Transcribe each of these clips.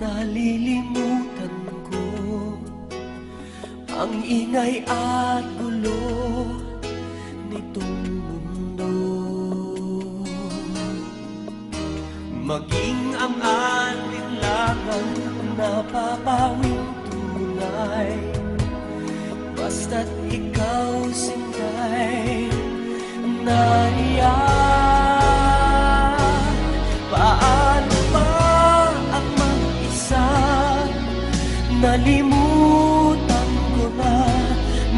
Nalilimutan ko ang ingay at gulo nitong mundo, maging ang alinlangan napapawing tunay, basta't ikaw singay naiyak. Paano ba ang mag-isa? Nalimutan ko na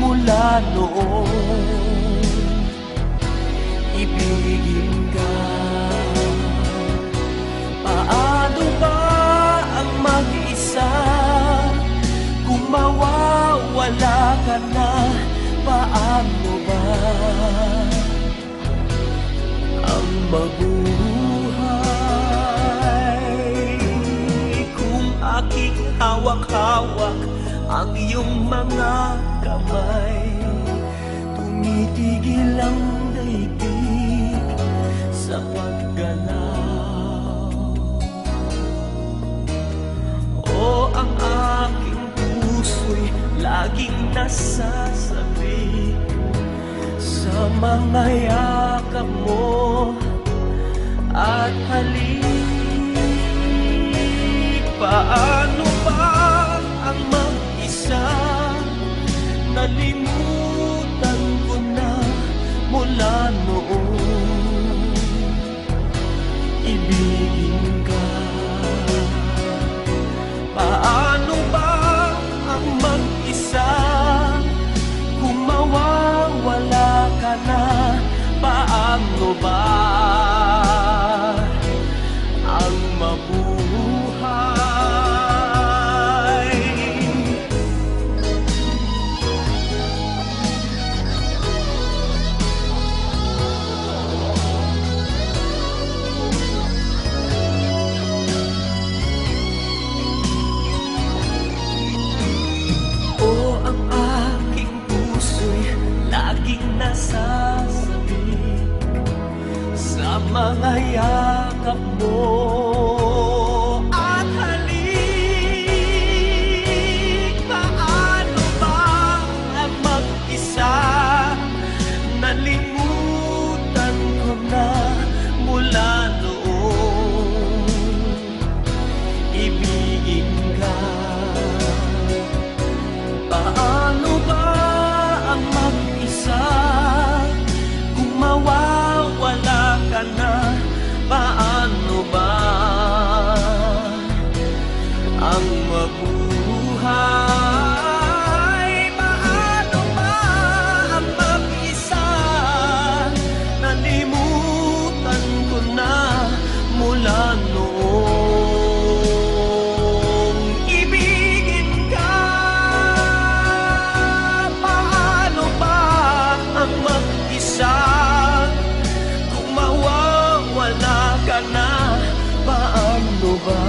mula noon. Ibigin ka. Paano ba ang mag-isa? Kung mawawala ka na, paano ba ang mabuhay? Kung aking hawak-hawak ang iyong mga kamay, tumitigil ang daigdig sa paggalaw. O ang aking puso'y laging nasasabi sa mga yakap mo at halik. Paano ba ang mag-isa? Nalimutan ko na mula noon. Ibigin ka. Paano ba ang mag-isa? Kung mawawala ka na, paano ba ang mabuhay? O ang aking puso'y laging nasasabik sa mga yakap mo at halik. Paano ba ang mag-isa? Nalimutan ko na mula noon. Ibigin ka. Paano ba ang mag-isa? Kung mawawala ka na, paano ba ang mabuhay? Paano ba ang mag-isa? Nalimutan ko na mula noong. Ibigin ka. Paano ba ang mag-isa? Kung mawawala ka na, paano ba